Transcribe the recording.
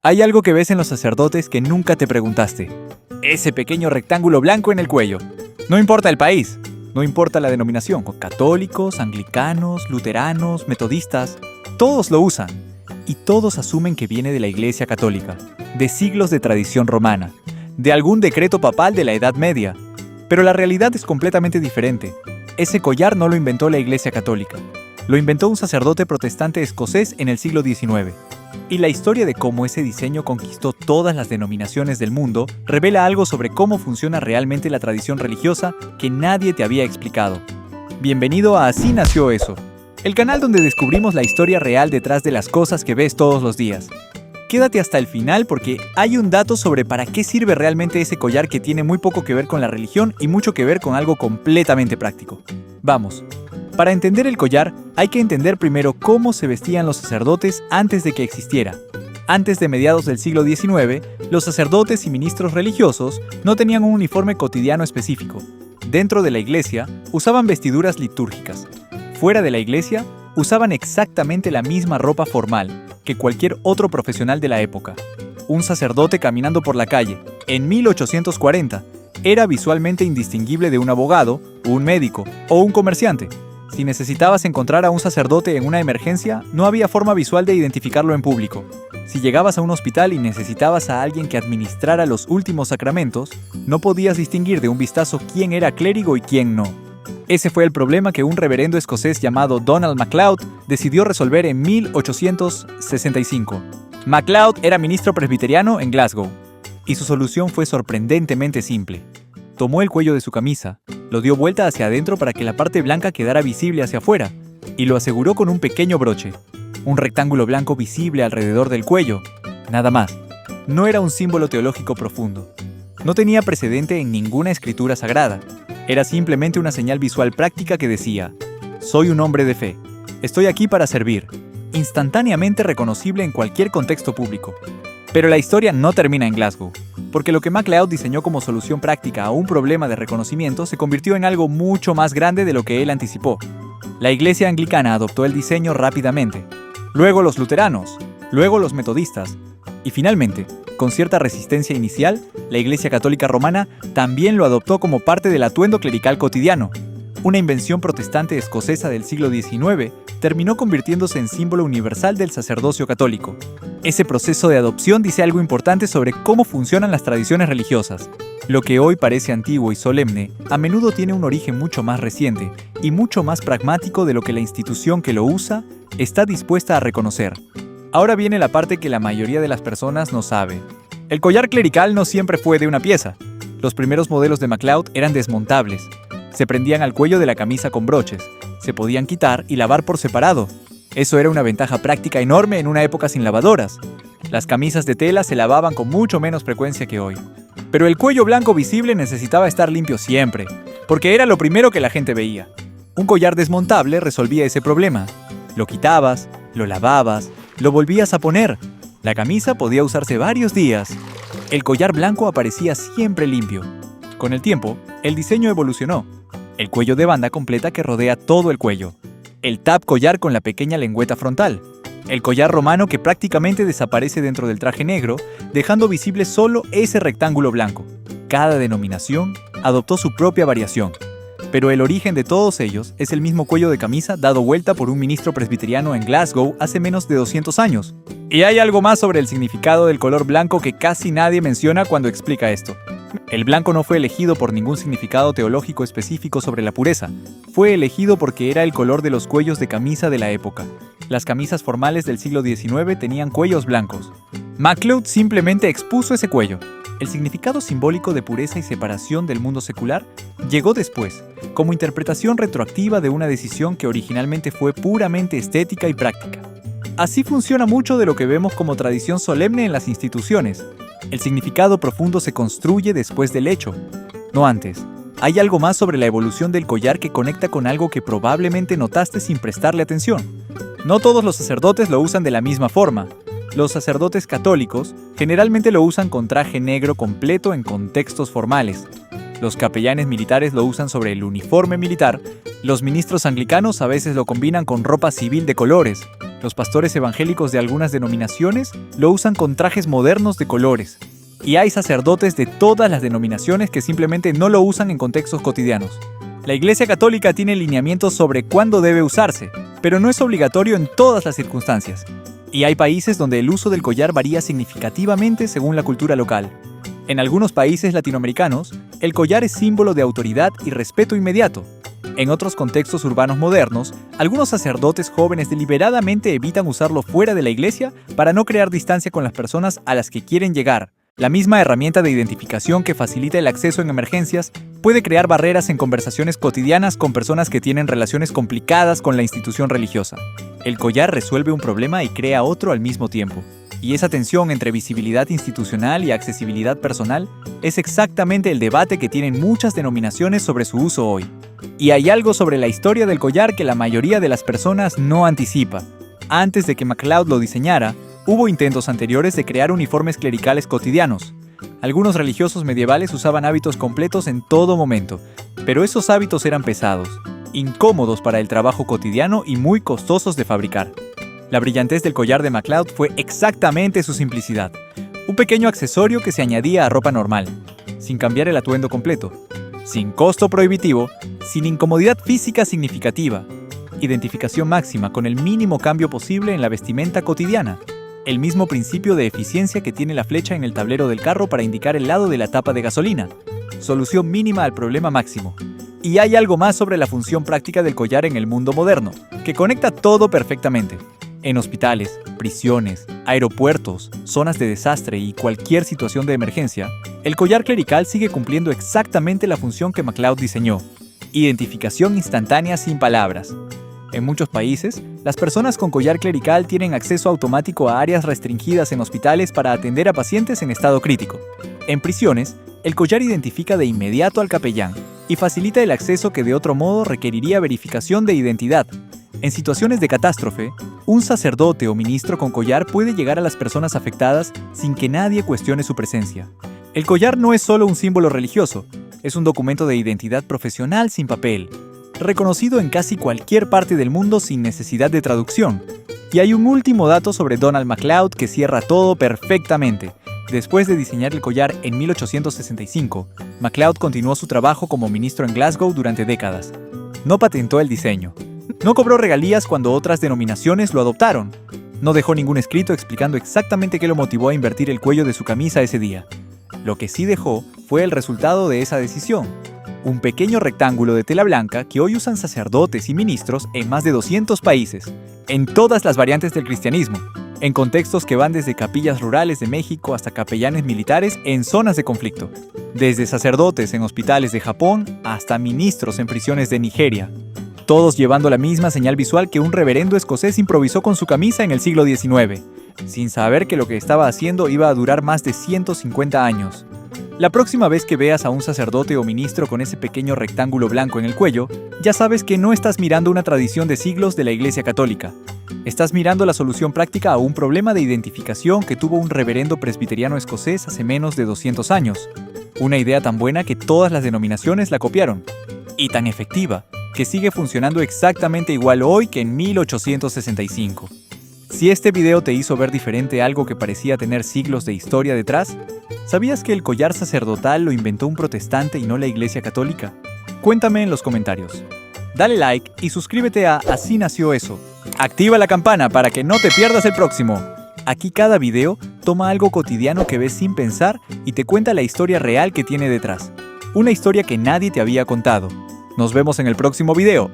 Hay algo que ves en los sacerdotes que nunca te preguntaste. Ese pequeño rectángulo blanco en el cuello. No importa el país, no importa la denominación. Católicos, anglicanos, luteranos, metodistas, todos lo usan. Y todos asumen que viene de la Iglesia Católica, de siglos de tradición romana, de algún decreto papal de la Edad Media. Pero la realidad es completamente diferente. Ese collar no lo inventó la Iglesia Católica. Lo inventó un sacerdote protestante escocés en el siglo XIX. Y la historia de cómo ese diseño conquistó todas las denominaciones del mundo revela algo sobre cómo funciona realmente la tradición religiosa que nadie te había explicado. Bienvenido a Así Nació Eso, el canal donde descubrimos la historia real detrás de las cosas que ves todos los días. Quédate hasta el final porque hay un dato sobre para qué sirve realmente ese collar que tiene muy poco que ver con la religión y mucho que ver con algo completamente práctico. Vamos. Para entender el collar, hay que entender primero cómo se vestían los sacerdotes antes de que existiera. Antes de mediados del siglo XIX, los sacerdotes y ministros religiosos no tenían un uniforme cotidiano específico. Dentro de la iglesia, usaban vestiduras litúrgicas. Fuera de la iglesia, usaban exactamente la misma ropa formal que cualquier otro profesional de la época. Un sacerdote caminando por la calle, en 1840, era visualmente indistinguible de un abogado, un médico o un comerciante. Si necesitabas encontrar a un sacerdote en una emergencia, no había forma visual de identificarlo en público. Si llegabas a un hospital y necesitabas a alguien que administrara los últimos sacramentos, no podías distinguir de un vistazo quién era clérigo y quién no. Ese fue el problema que un reverendo escocés llamado Donald MacLeod decidió resolver en 1865. MacLeod era ministro presbiteriano en Glasgow, y su solución fue sorprendentemente simple. Tomó el cuello de su camisa, lo dio vuelta hacia adentro para que la parte blanca quedara visible hacia afuera, y lo aseguró con un pequeño broche. Un rectángulo blanco visible alrededor del cuello. Nada más. No era un símbolo teológico profundo. No tenía precedente en ninguna escritura sagrada. Era simplemente una señal visual práctica que decía: soy un hombre de fe. Estoy aquí para servir. Instantáneamente reconocible en cualquier contexto público. Pero la historia no termina en Glasgow, porque lo que MacLeod diseñó como solución práctica a un problema de reconocimiento se convirtió en algo mucho más grande de lo que él anticipó. La iglesia anglicana adoptó el diseño rápidamente, luego los luteranos, luego los metodistas, y finalmente, con cierta resistencia inicial, la iglesia católica romana también lo adoptó como parte del atuendo clerical cotidiano. Una invención protestante escocesa del siglo XIX terminó convirtiéndose en símbolo universal del sacerdocio católico. Ese proceso de adopción dice algo importante sobre cómo funcionan las tradiciones religiosas. Lo que hoy parece antiguo y solemne, a menudo tiene un origen mucho más reciente y mucho más pragmático de lo que la institución que lo usa está dispuesta a reconocer. Ahora viene la parte que la mayoría de las personas no sabe. El collar clerical no siempre fue de una pieza. Los primeros modelos de MacLeod eran desmontables. Se prendían al cuello de la camisa con broches. Se podían quitar y lavar por separado. Eso era una ventaja práctica enorme en una época sin lavadoras. Las camisas de tela se lavaban con mucho menos frecuencia que hoy. Pero el cuello blanco visible necesitaba estar limpio siempre, porque era lo primero que la gente veía. Un collar desmontable resolvía ese problema. Lo quitabas, lo lavabas, lo volvías a poner. La camisa podía usarse varios días. El collar blanco aparecía siempre limpio. Con el tiempo, el diseño evolucionó. El cuello de banda completa que rodea todo el cuello. El tab collar con la pequeña lengüeta frontal. El collar romano que prácticamente desaparece dentro del traje negro, dejando visible solo ese rectángulo blanco. Cada denominación adoptó su propia variación. Pero el origen de todos ellos es el mismo cuello de camisa dado vuelta por un ministro presbiteriano en Glasgow hace menos de 200 años. Y hay algo más sobre el significado del color blanco que casi nadie menciona cuando explica esto. El blanco no fue elegido por ningún significado teológico específico sobre la pureza. Fue elegido porque era el color de los cuellos de camisa de la época. Las camisas formales del siglo XIX tenían cuellos blancos. MacLeod simplemente expuso ese cuello. El significado simbólico de pureza y separación del mundo secular llegó después, como interpretación retroactiva de una decisión que originalmente fue puramente estética y práctica. Así funciona mucho de lo que vemos como tradición solemne en las instituciones. El significado profundo se construye después del hecho, no antes. Hay algo más sobre la evolución del collar que conecta con algo que probablemente notaste sin prestarle atención. No todos los sacerdotes lo usan de la misma forma. Los sacerdotes católicos generalmente lo usan con traje negro completo en contextos formales. Los capellanes militares lo usan sobre el uniforme militar, Los ministros anglicanos a veces lo combinan con ropa civil de colores. Los pastores evangélicos de algunas denominaciones lo usan con trajes modernos de colores. Y hay sacerdotes de todas las denominaciones que simplemente no lo usan en contextos cotidianos. La Iglesia Católica tiene lineamientos sobre cuándo debe usarse, pero no es obligatorio en todas las circunstancias. Y hay países donde el uso del collar varía significativamente según la cultura local. En algunos países latinoamericanos, el collar es símbolo de autoridad y respeto inmediato. En otros contextos urbanos modernos, algunos sacerdotes jóvenes deliberadamente evitan usarlo fuera de la iglesia para no crear distancia con las personas a las que quieren llegar. La misma herramienta de identificación que facilita el acceso en emergencias puede crear barreras en conversaciones cotidianas con personas que tienen relaciones complicadas con la institución religiosa. El collar resuelve un problema y crea otro al mismo tiempo. Y esa tensión entre visibilidad institucional y accesibilidad personal es exactamente el debate que tienen muchas denominaciones sobre su uso hoy. Y hay algo sobre la historia del collar que la mayoría de las personas no anticipa. Antes de que MacLeod lo diseñara, hubo intentos anteriores de crear uniformes clericales cotidianos. Algunos religiosos medievales usaban hábitos completos en todo momento, pero esos hábitos eran pesados, incómodos para el trabajo cotidiano y muy costosos de fabricar. La brillantez del collar de MacLeod fue exactamente su simplicidad, un pequeño accesorio que se añadía a ropa normal, sin cambiar el atuendo completo, sin costo prohibitivo, sin incomodidad física significativa, identificación máxima con el mínimo cambio posible en la vestimenta cotidiana. El mismo principio de eficiencia que tiene la flecha en el tablero del carro para indicar el lado de la tapa de gasolina. Solución mínima al problema máximo. Y hay algo más sobre la función práctica del collar en el mundo moderno, que conecta todo perfectamente. En hospitales, prisiones, aeropuertos, zonas de desastre y cualquier situación de emergencia, el collar clerical sigue cumpliendo exactamente la función que MacLeod diseñó. Identificación instantánea sin palabras. En muchos países, las personas con collar clerical tienen acceso automático a áreas restringidas en hospitales para atender a pacientes en estado crítico. En prisiones, el collar identifica de inmediato al capellán y facilita el acceso que de otro modo requeriría verificación de identidad. En situaciones de catástrofe, un sacerdote o ministro con collar puede llegar a las personas afectadas sin que nadie cuestione su presencia. El collar no es solo un símbolo religioso, es un documento de identidad profesional sin papel, reconocido en casi cualquier parte del mundo sin necesidad de traducción. Y hay un último dato sobre Donald MacLeod que cierra todo perfectamente. Después de diseñar el collar en 1865, MacLeod continuó su trabajo como ministro en Glasgow durante décadas. No patentó el diseño. No cobró regalías cuando otras denominaciones lo adoptaron. No dejó ningún escrito explicando exactamente qué lo motivó a invertir el cuello de su camisa ese día. Lo que sí dejó fue el resultado de esa decisión. Un pequeño rectángulo de tela blanca que hoy usan sacerdotes y ministros en más de 200 países, en todas las variantes del cristianismo, en contextos que van desde capillas rurales de México hasta capellanes militares en zonas de conflicto, desde sacerdotes en hospitales de Japón hasta ministros en prisiones de Nigeria, todos llevando la misma señal visual que un reverendo escocés improvisó con su camisa en el siglo XIX, sin saber que lo que estaba haciendo iba a durar más de 150 años. La próxima vez que veas a un sacerdote o ministro con ese pequeño rectángulo blanco en el cuello, ya sabes que no estás mirando una tradición de siglos de la Iglesia Católica. Estás mirando la solución práctica a un problema de identificación que tuvo un reverendo presbiteriano escocés hace menos de 200 años. Una idea tan buena que todas las denominaciones la copiaron. Y tan efectiva, que sigue funcionando exactamente igual hoy que en 1865. Si este video te hizo ver diferente algo que parecía tener siglos de historia detrás, ¿sabías que el collar sacerdotal lo inventó un protestante y no la Iglesia Católica? Cuéntame en los comentarios. Dale like y suscríbete a Así Nació Eso. Activa la campana para que no te pierdas el próximo. Aquí cada video toma algo cotidiano que ves sin pensar y te cuenta la historia real que tiene detrás. Una historia que nadie te había contado. Nos vemos en el próximo video.